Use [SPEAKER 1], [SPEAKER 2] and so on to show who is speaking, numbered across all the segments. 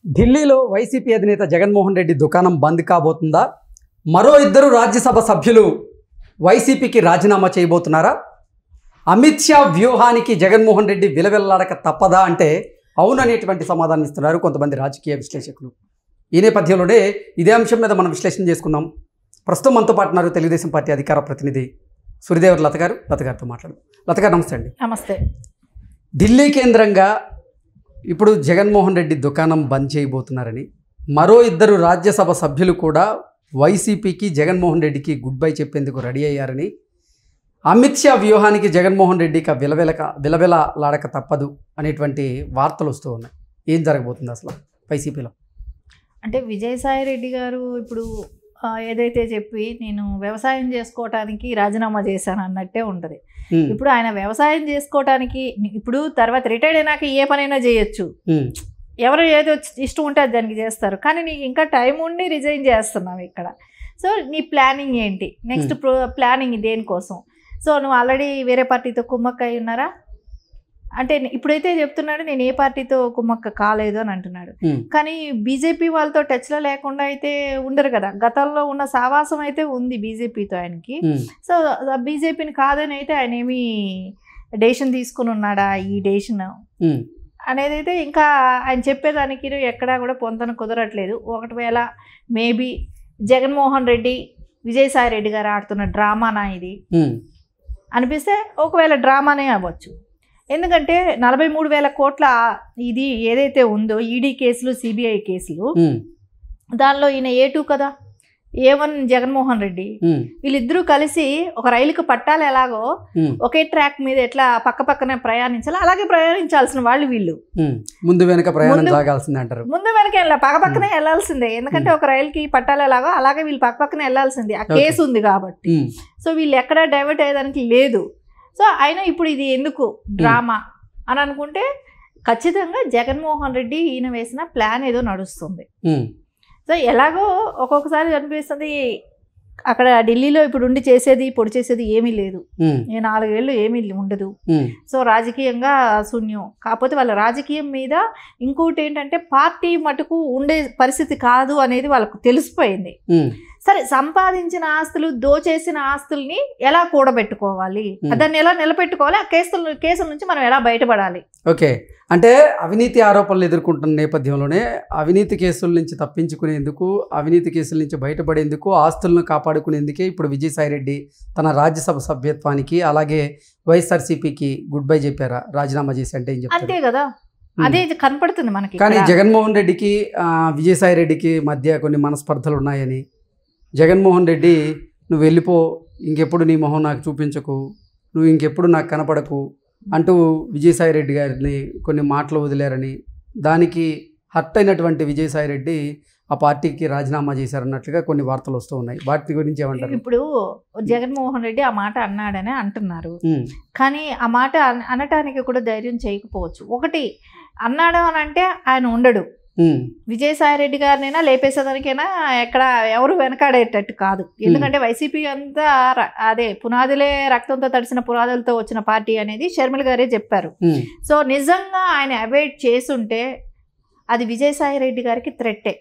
[SPEAKER 1] ఢిల్లీలో వైసీపీ అధినేత జగన్మోహన్ రెడ్డి దుకాణం బంద్ కాబోతుందా? మరో ఇద్దరు రాజ్యసభ సభ్యులు వైసీపీకి రాజీనామా చేయబోతున్నారా? అమిత్ షా వ్యూహానికి జగన్మోహన్ రెడ్డి విలవిల్లాడక తప్పదా అంటే అవుననేటువంటి సమాధానం ఇస్తున్నారు కొంతమంది రాజకీయ విశ్లేషకులు. ఈ నేపథ్యంలోనే ఇదే అంశం మీద మనం విశ్లేషణ చేసుకుందాం. ప్రస్తుతం మనతో పాటు ఉన్నారు తెలుగుదేశం పార్టీ అధికార ప్రతినిధి సూర్యదేవర్ లత గారితో మాట్లాడు. లత గారు నమస్తే అండి.
[SPEAKER 2] నమస్తే.
[SPEAKER 1] ఢిల్లీ కేంద్రంగా ఇప్పుడు జగన్మోహన్ రెడ్డి దుకాణం బంద్ చేయబోతున్నారని, మరో ఇద్దరు రాజ్యసభ సభ్యులు కూడా వైసీపీకి జగన్మోహన్ రెడ్డికి గుడ్ బై చెప్పేందుకు రెడీ అయ్యారని, అమిత్ షా వ్యూహానికి జగన్మోహన్ రెడ్డికి విలవిలలాడక తప్పదు అనేటువంటి వార్తలు వస్తూ ఉన్నాయి. ఏం జరగబోతుంది అసలు వైసీపీలో?
[SPEAKER 2] అంటే విజయసాయి రెడ్డి గారు ఇప్పుడు ఏదైతే చెప్పి నేను వ్యవసాయం చేసుకోవటానికి రాజీనామా చేశాను అన్నట్టే ఉంటుంది. ఇప్పుడు ఆయన వ్యవసాయం చేసుకోవటానికి ఇప్పుడు తర్వాత రిటైర్డ్ అయినాక ఏ పనైనా చేయొచ్చు, ఎవరు ఏదో ఇష్టం ఉంటే అది దానికి చేస్తారు. కానీ నీకు ఇంకా టైం ఉండి రిజైన్ చేస్తున్నావు ఇక్కడ. సో నీ ప్లానింగ్ ఏంటి, నెక్స్ట్ ప్లానింగ్ దేనికోసం? సో నువ్వు ఆల్రెడీ వేరే పార్టీతో కుమ్మక్క అయి ఉన్నారా అంటే ఇప్పుడైతే చెప్తున్నాడు నేను ఏ పార్టీతో కుమ్మక్క కాలేదు అని అంటున్నాడు. కానీ బీజేపీ వాళ్ళతో టచ్లో లేకుండా అయితే ఉండరు కదా. గతంలో ఉన్న సావాసం అయితే ఉంది బీజేపీతో ఆయనకి. సో బీజేపీని కాదని అయితే ఆయన ఏమి డెసిషన్ తీసుకుని ఉన్నాడా ఈ డెసిషన్ అనేది అయితే ఇంకా ఆయన చెప్పేదానికి ఎక్కడా కూడా పొంతన కుదరట్లేదు. ఒకవేళ మేబీ జగన్మోహన్ రెడ్డి విజయసాయి రెడ్డి గారు ఆడుతున్న డ్రామానా ఇది అనిపిస్తే ఒకవేళ డ్రామానే అవ్వచ్చు. ఎందుకంటే 43,000 కోట్ల ఇది ఏదైతే ఉందో ఈడీ కేసులు సిబిఐ కేసులు, దానిలో ఈయన A2 కదా, A1 జగన్మోహన్ రెడ్డి, వీళ్ళిద్దరూ కలిసి ఒక రైలుకు పట్టాలి ఎలాగో ఒకే ట్రాక్ మీద ఎట్లా పక్క పక్కనే ప్రయాణించాలి అలాగే ప్రయాణించాల్సిన వాళ్ళు వీళ్ళు.
[SPEAKER 1] ముందు వెనక ప్రయాణం సాగాల్సిందే అంటారు.
[SPEAKER 2] ముందు వెనక పక్క పక్కనే వెళ్లాల్సిందే. ఎందుకంటే ఒక రైలుకి పట్టాలి ఎలాగో అలాగే వీళ్ళు పక్క పక్కనే వెళ్లాల్సిందే. ఆ కేసు ఉంది కాబట్టి. సో వీళ్ళు ఎక్కడా డైవర్ట్ అయ్యేదానికి లేదు. సో అయినా ఇప్పుడు ఇది ఎందుకు డ్రామా అని అనుకుంటే ఖచ్చితంగా జగన్మోహన్ రెడ్డి ఈయన వేసిన ప్లాన్ ఏదో నడుస్తుంది. సో ఎలాగో ఒక్కొక్కసారి అనిపిస్తుంది అక్కడ ఢిల్లీలో ఇప్పుడు ఉండి చేసేది పొడి చేసేది ఏమీ లేదు. 4 ఏళ్ళు ఏమీ ఉండదు. సో రాజకీయంగా శూన్యం. కాకపోతే వాళ్ళ రాజకీయం మీద ఇంకోటి ఏంటంటే పార్టీ మటుకు ఉండే పరిస్థితి కాదు అనేది వాళ్ళకు తెలిసిపోయింది. సరే, సంపాదించిన ఆస్తులు దోచేసిన ఆస్తుల్ని ఎలా కూడబెట్టుకోవాలి, దాన్ని ఎలా నిలబెట్టుకోవాలి, ఆ కేసుల నుంచి మనం ఎలా బయటపడాలి.
[SPEAKER 1] ఓకే, అంటే అవినీతి ఆరోపణలు ఎదుర్కొంటున్న నేపథ్యంలోనే అవినీతి కేసుల నుంచి తప్పించుకునేందుకు, అవినీతి కేసుల నుంచి బయటపడేందుకు, ఆస్తులను కాపాడుకునేందుకే ఇప్పుడు విజయసాయి రెడ్డి తన రాజ్యసభ సభ్యత్వానికి అలాగే వైఎస్ఆర్సీపీకి గుడ్ బై చెప్పారా, రాజీనామా చేసి అంటే ఏం చెప్తారు?
[SPEAKER 2] అంతే కదా, అదే కనపడుతుంది మనకి.
[SPEAKER 1] కానీ జగన్మోహన్ రెడ్డికి విజయసాయి రెడ్డికి మధ్య కొన్ని మనస్పర్ధలు ఉన్నాయని, జగన్మోహన్ రెడ్డి నువ్వు వెళ్ళిపో, ఇంకెప్పుడు నీ మొహం నాకు చూపించకు, నువ్వు ఇంకెప్పుడు నాకు కనపడకు అంటూ విజయసాయి రెడ్డి గారిని కొన్ని మాటలు వదిలేరని, దానికి హర్ట్ అయినటువంటి విజయసాయి రెడ్డి ఆ పార్టీకి రాజీనామా చేశారన్నట్లుగా కొన్ని వార్తలు వస్తూ ఉన్నాయి. వాటి గురించి ఏమంటారు?
[SPEAKER 2] ఇప్పుడు జగన్మోహన్ రెడ్డి ఆ మాట అన్నాడని అంటున్నారు. కానీ ఆ మాట అనటానికి కూడా ధైర్యం చేయకపోవచ్చు. ఒకటి అన్నాడు అని అంటే ఆయన ఉండడు. విజయసాయి రెడ్డి గారినైనా లేపేసేదానికైనా ఎక్కడ ఎవరు వెనకాడేటట్టు కాదు. ఎందుకంటే వైసీపీ అంతా అదే పునాదులే రక్తంతో తడిసిన పునాదులతో వచ్చిన పార్టీ అనేది షర్మిల గారే చెప్పారు. సో నిజంగా ఆయన అవాయిడ్ చేసుంటే అది విజయసాయి రెడ్డి గారికి థ్రెట్టే,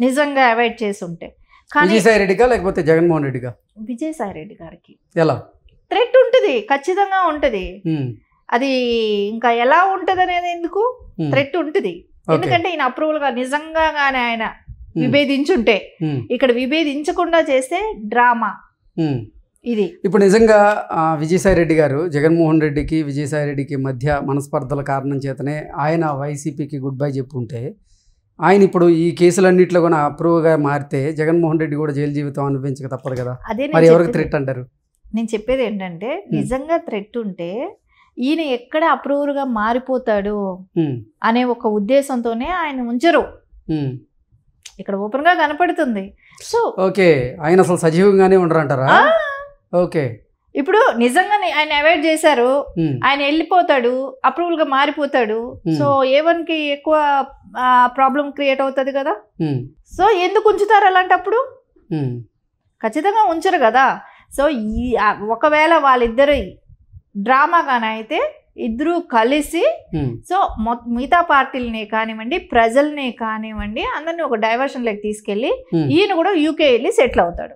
[SPEAKER 2] నిజంగా అవాయిడ్ చేసుంటే. కానీ
[SPEAKER 1] విజయసాయి రెడ్డిగా లేకపోతే జగన్మోహన్ రెడ్డిగా?
[SPEAKER 2] విజయసాయి రెడ్డి గారికి
[SPEAKER 1] ఎలా
[SPEAKER 2] థ్రెట్ ఉంటుంది, ఖచ్చితంగా ఉంటుంది. అది ఇంకా ఎలా ఉంటుంది అనేది ఎందుకు థ్రెట్ ఉంటుంది. ఎందుకంటే ఈయన అప్రూవల్ గా నిజంగా గానీ ఆయన విభేదించుంటే, ఇక్కడ విభేదించకుండా చేస్తే డ్రామా ఇది.
[SPEAKER 1] ఇప్పుడు నిజంగా విజయసాయి రెడ్డి గారు జగన్మోహన్ రెడ్డికి విజయసాయి రెడ్డికి మధ్య మనస్పర్ధల కారణం చేతనే ఆయన వైసీపీకి గుడ్ బై చెప్పుంటే, ఆయన ఇప్పుడు ఈ కేసులన్నింటిలో కూడా అప్రూవ్గా మారితే జగన్మోహన్ రెడ్డి కూడా జైలు జీవితం అనుభవించక తప్పదు కదా. మరి ఎవరికి థ్రెట్ అంటారు?
[SPEAKER 2] నేను చెప్పేది ఏంటంటే నిజంగా థ్రెట్ ఉంటే ఈయన ఎక్కడ అప్రూవర్గా మారిపోతాడు అనే ఒక ఉద్దేశంతోనే ఆయన ఉంచరు. ఇక్కడ ఓపెన్ గా కనపడుతుంది. సో
[SPEAKER 1] ఓకే, ఆయన అసలు సజీవంగానే ఉండరంటారా? ఓకే,
[SPEAKER 2] ఇప్పుడు నిజంగా ఆయన అవాయిడ్ చేశారు, ఆయన వెళ్ళిపోతాడు, అప్రూవల్ గా మారిపోతాడు. సో A1కి ఎక్కువ ప్రాబ్లం క్రియేట్ అవుతుంది కదా. సో ఎందుకు ఉంచుతారు అలాంటప్పుడు? ఖచ్చితంగా ఉంచరు కదా. సో ఒకవేళ వాళ్ళిద్దరు డ్రామా కానీ అయితే ఇద్దరు కలిసి సో మిగతా పార్టీలని కానివ్వండి ప్రజల్ని కానివ్వండి అందరినీ ఒక డైవర్షన్ లెక్క తీసుకెళ్ళి ఈయన కూడా యూకే వెళ్ళి సెటిల్ అవుతాడు.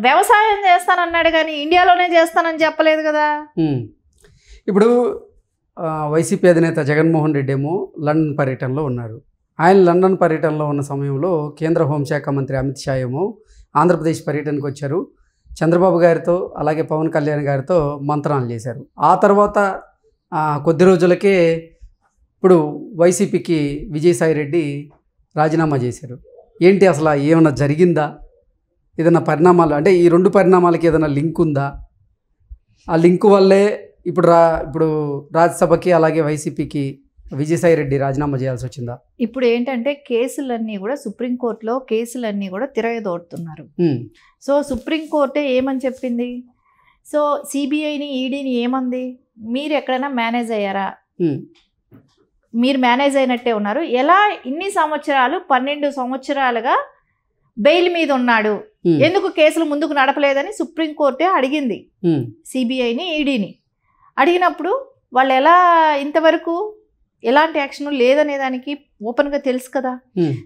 [SPEAKER 2] వ్యవసాయం చేస్తానన్నాడు కానీ ఇండియాలోనే చేస్తానని చెప్పలేదు కదా.
[SPEAKER 1] ఇప్పుడు వైసీపీ అధినేత జగన్మోహన్ రెడ్డి ఏమో లండన్ పర్యటనలో ఉన్నారు. ఆయన లండన్ పర్యటనలో ఉన్న సమయంలో కేంద్ర హోంశాఖ మంత్రి అమిత్ షా ఏమో ఆంధ్రప్రదేశ్ పర్యటనకు వచ్చారు. చంద్రబాబు గారితో అలాగే పవన్ కళ్యాణ్ గారితో మంత్రాలు చేశారు. ఆ తర్వాత కొద్ది రోజులకే ఇప్పుడు వైసీపీకి విజయసాయి రెడ్డి రాజీనామా చేశారు. ఏంటి అసలు ఏమైనా జరిగిందా? ఏదైనా పరిణామాలు అంటే ఈ రెండు పరిణామాలకి ఏదైనా లింక్ ఉందా? ఆ లింక్ వల్లే ఇప్పుడు రాజ్యసభకి అలాగే వైసీపీకి విజయసాయి రెడ్డి రాజీనామా చేయాల్సి వచ్చిందా?
[SPEAKER 2] ఇప్పుడు ఏంటంటే కేసులన్నీ కూడా సుప్రీంకోర్టులో కేసులన్నీ కూడా తిరగదోడుతున్నారు. సో సుప్రీంకోర్టే ఏమని చెప్పింది? సో సిబిఐని ఈడీని ఏమంది? మీరు ఎక్కడైనా మేనేజ్ అయ్యారా? మీరు మేనేజ్ అయినట్టే ఉన్నారు. ఎలా ఇన్ని సంవత్సరాలు 12 సంవత్సరాలుగా బెయిల్ మీద ఉన్నాడు, ఎందుకు కేసులు ముందుకు నడపలేదని సుప్రీంకోర్టే అడిగింది సిబిఐని ఈడీని. అడిగినప్పుడు వాళ్ళు ఎలా ఇంతవరకు ఎలాంటి యాక్షన్ లేదనే దానికి ఓపెన్గా తెలుసు కదా.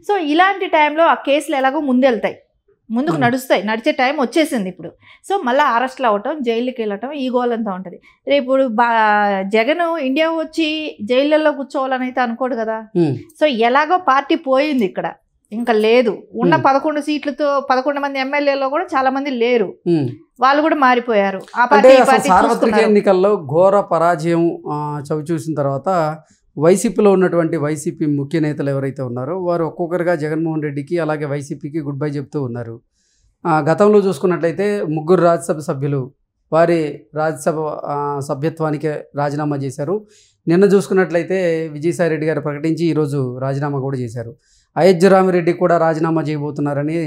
[SPEAKER 2] సో ఇలాంటి టైంలో ఆ కేసులు ఎలాగో ముందెళ్తాయి, ముందుకు నడుస్తాయి, నడిచే టైం వచ్చేసింది ఇప్పుడు. సో మళ్ళీ అరెస్ట్లు అవ్వటం, జైలుకి వెళ్ళటం ఈ గోలంతా ఉంటుంది. రేపు జగన్ ఇండియా వచ్చి జైళ్ళల్లో కూర్చోవాలని అయితే అనుకోడు కదా. సో ఎలాగో పార్టీ పోయింది, ఇక్కడ ఇంకా లేదు. ఉన్న 11 సీట్లతో 11 మంది ఎమ్మెల్యేలో కూడా చాలా మంది లేరు, వాళ్ళు కూడా మారిపోయారు. ఆ పార్టీ
[SPEAKER 1] సార్వత్రిక ఎన్నికల్లో ఘోర పరాజయం చవి చూసిన తర్వాత వైసీపీలో ఉన్నటువంటి వైసీపీ ముఖ్య నేతలు ఎవరైతే ఉన్నారో వారు ఒక్కొక్కరుగా జగన్మోహన్ రెడ్డికి అలాగే వైసీపీకి గుడ్ బై చెప్తూ ఉన్నారు. గతంలో చూసుకున్నట్లయితే 3 రాజ్యసభ సభ్యులు వారి రాజ్యసభ సభ్యత్వానికి రాజీనామా చేశారు. నిన్న చూసుకున్నట్లయితే విజయసాయి రెడ్డి గారు ప్రకటించి ఈరోజు రాజీనామా కూడా చేశారు. అయోధ్య రామిరెడ్డి కూడా రాజీనామా చేయబోతున్నారని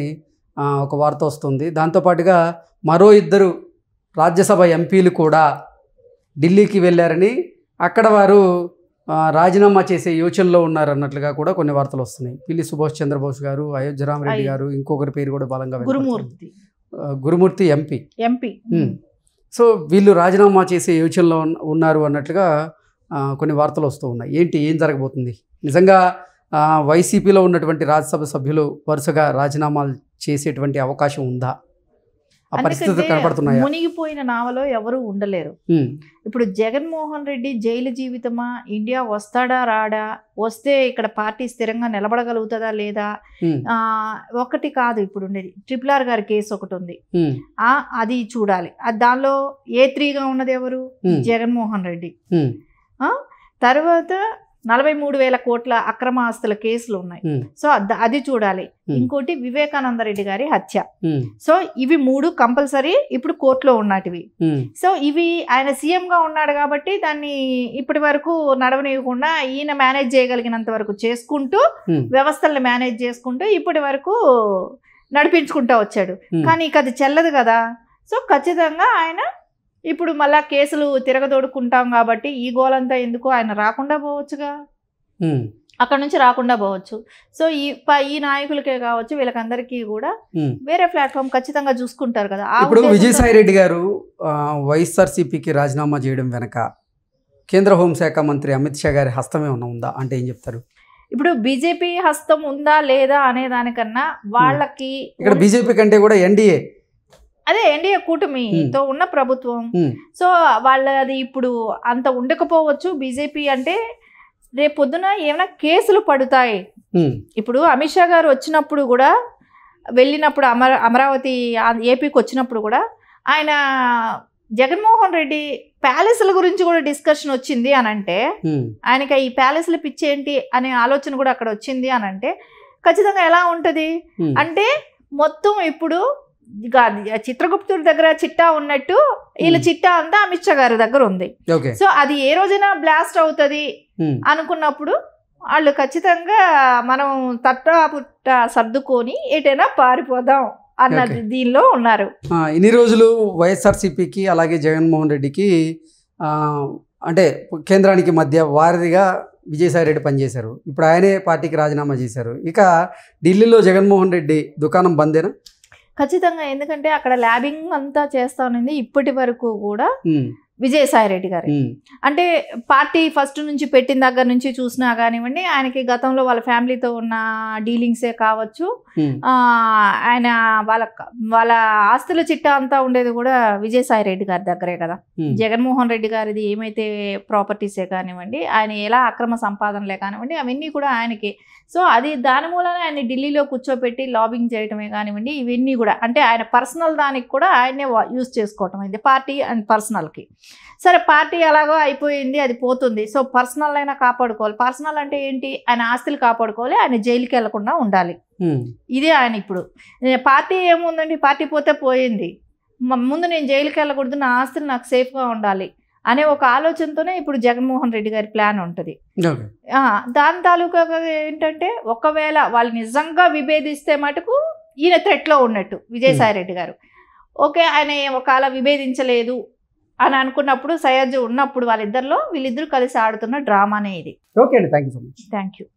[SPEAKER 1] ఒక వార్త వస్తుంది. దాంతోపాటుగా మరో 2 రాజ్యసభ ఎంపీలు కూడా ఢిల్లీకి వెళ్ళారని, అక్కడ వారు రాజీనామా చేసే యోచనలో ఉన్నారన్నట్లుగా కూడా కొన్ని వార్తలు వస్తున్నాయి. పిల్లి సుభాష్ చంద్రబోస్ గారు, అయోధ్య రామిరెడ్డి గారు, ఇంకొకరి పేరు కూడా బలంగా గురుమూర్తి ఎంపీ. సో వీళ్ళు రాజీనామా చేసే యోచనలో ఉన్నారు అన్నట్లుగా కొన్ని వార్తలు వస్తూ ఉన్నాయి. ఏం జరగబోతుంది? నిజంగా వైసీపీలో ఉన్నటువంటి రాజ్యసభ సభ్యులు వరుసగా రాజీనామాలు చేసేటువంటి అవకాశం ఉందా? ఆ పరిస్థితులు కనపడుతున్నాయా?
[SPEAKER 2] మునిగిపోయిన నావలో ఎవరు ఉండలేరు. ఇప్పుడు జగన్మోహన్ రెడ్డి జైలు జీవితమా, ఇండియా వస్తాడా రాడా, వస్తే ఇక్కడ పార్టీ స్థిరంగా నిలబడగలుగుతుందా లేదా, ఒకటి కాదు ఇప్పుడు ఉండేది. RRR గారి కేసు ఒకటి ఉంది, అది చూడాలి. దానిలో A3గా ఉన్నది ఎవరు? జగన్మోహన్ రెడ్డి. తర్వాత 43,000 కోట్ల అక్రమ ఆస్తుల కేసులు ఉన్నాయి. సో అది చూడాలి. ఇంకోటి వివేకానంద రెడ్డి గారి హత్య. సో ఇవి 3 కంపల్సరీ ఇప్పుడు కోర్టులో ఉన్నటివి. సో ఇవి ఆయన సీఎంగా ఉన్నాడు కాబట్టి దాన్ని ఇప్పటి వరకు నడవనివ్వకుండా ఈయన మేనేజ్ చేయగలిగినంత వరకు చేసుకుంటూ, వ్యవస్థలను మేనేజ్ చేసుకుంటూ ఇప్పటి వరకు నడిపించుకుంటూ వచ్చాడు. కానీ ఇక అది చెల్లదు కదా. సో ఖచ్చితంగా ఆయన ఇప్పుడు మళ్ళా కేసులు తిరగదోడుకుంటాం కాబట్టి ఈ గోలంతా ఎందుకు, ఆయన రాకుండా పోవచ్చుగా, అక్కడ నుంచి రాకుండా పోవచ్చు. సో ఈ నాయకులకే కావచ్చు, వీళ్ళకందరికీ కూడా వేరే ప్లాట్ఫామ్ ఖచ్చితంగా చూసుకుంటారు కదా.
[SPEAKER 1] ఇప్పుడు విజయసాయి రెడ్డి గారు వైఎస్ఆర్సీపీకి రాజీనామా చేయడం వెనక కేంద్ర హోంశాఖ మంత్రి అమిత్ షా గారి హస్తం ఏమన్నా ఉందా అంటే ఏం చెప్తారు?
[SPEAKER 2] ఇప్పుడు బీజేపీ హస్తం ఉందా లేదా అనే దానికన్నా వాళ్ళకి
[SPEAKER 1] ఇక్కడ బీజేపీ కంటే కూడా ఎన్డీఏ
[SPEAKER 2] కూటమితో ఉన్న ప్రభుత్వం. సో వాళ్ళది ఇప్పుడు అంత ఉండకపోవచ్చు. బీజేపీ అంటే రేపు పొద్దున ఏమైనా కేసులు పడుతాయి. ఇప్పుడు అమిత్ షా గారు వచ్చినప్పుడు కూడా, వెళ్ళినప్పుడు అమరావతి ఏపీకి వచ్చినప్పుడు కూడా ఆయన జగన్మోహన్ రెడ్డి ప్యాలెస్ల గురించి కూడా డిస్కషన్ వచ్చింది అని అంటే, ఆయనకి ఈ ప్యాలెస్ల పిచ్చేంటి అనే ఆలోచన కూడా అక్కడ వచ్చింది అని అంటే ఖచ్చితంగా ఎలా ఉంటుంది అంటే, మొత్తం ఇప్పుడు చిత్రగుప్తుడి దగ్గర చిట్టా ఉన్నట్టు వీళ్ళ చిట్టా అంతా అమిత్ షా గారి దగ్గర ఉంది. సో అది ఏ రోజైనా బ్లాస్ట్ అవుతుంది అనుకున్నప్పుడు వాళ్ళు ఖచ్చితంగా మనం తట్ట సర్దుకొని ఎటైనా పారిపోదాం అన్న దీనిలో ఉన్నారు.
[SPEAKER 1] ఇన్ని రోజులు వైఎస్ఆర్సీపీకి అలాగే జగన్మోహన్ రెడ్డికి అంటే కేంద్రానికి మధ్య వారిగా విజయసాయి రెడ్డి పనిచేశారు. ఇప్పుడు ఆయనే పార్టీకి రాజీనామా చేశారు. ఇక ఢిల్లీలో జగన్మోహన్ రెడ్డి దుకాణం బందేనా?
[SPEAKER 2] ఖచ్చితంగా. ఎందుకంటే అక్కడ ల్యాబింగ్ అంతా చేస్తా ఉన్నది ఇప్పటి వరకు కూడా. విజయసాయి రెడ్డి గారు. అంటే పార్టీ ఫస్ట్ నుంచి పెట్టిన దగ్గర నుంచి చూసినా కానివ్వండి, ఆయనకి గతంలో వాళ్ళ ఫ్యామిలీతో ఉన్న డీలింగ్సే కావచ్చు, ఆయన వాళ్ళ ఆస్తుల చిట్టా అంతా ఉండేది కూడా విజయసాయి రెడ్డి గారి దగ్గరే కదా. జగన్మోహన్ రెడ్డి గారిది ఏమైతే ప్రాపర్టీసే కానివ్వండి, ఆయన ఎలా అక్రమ సంపాదనలే కానివ్వండి, అవన్నీ కూడా ఆయనకి. సో అది దాని మూలన ఆయన ఢిల్లీలో కూర్చోపెట్టి లాబింగ్ చేయటమే కానివ్వండి, ఇవన్నీ కూడా అంటే ఆయన పర్సనల్ దానికి కూడా ఆయనే యూజ్ చేసుకోవటం అయింది, పార్టీ అండ్ పర్సనల్కి. సరే పార్టీ ఎలాగో అయిపోయింది, అది పోతుంది. సో పర్సనల్ అయినా కాపాడుకోవాలి. పర్సనల్ అంటే ఏంటి, ఆయన ఆస్తులు కాపాడుకోవాలి, ఆయన జైలుకి వెళ్లకుండా ఉండాలి. ఇదే ఆయన ఇప్పుడు. పార్టీ ఏముందండి, పార్టీ పోతే పోయింది, ముందు నేను జైలుకి వెళ్ళకూడదు, నా ఆస్తులు నాకు సేఫ్గా ఉండాలి అనే ఒక ఆలోచనతోనే ఇప్పుడు జగన్మోహన్ రెడ్డి గారి ప్లాన్ ఉంటుంది. దాని తాలూకా ఏంటంటే, ఒకవేళ వాళ్ళు నిజంగా విభేదిస్తే మటుకు ఈయన థ్రెట్లో ఉన్నట్టు విజయసాయి రెడ్డి గారు. ఓకే, ఆయన ఒకవేళ విభేదించలేదు అని అనుకున్నప్పుడు, సయ్యద్ ఉన్నప్పుడు వీళ్ళిద్దరు కలిసి ఆడుతున్న డ్రామానే ఇది.
[SPEAKER 1] ఓకే అండి, thank you so much.
[SPEAKER 2] Thank you.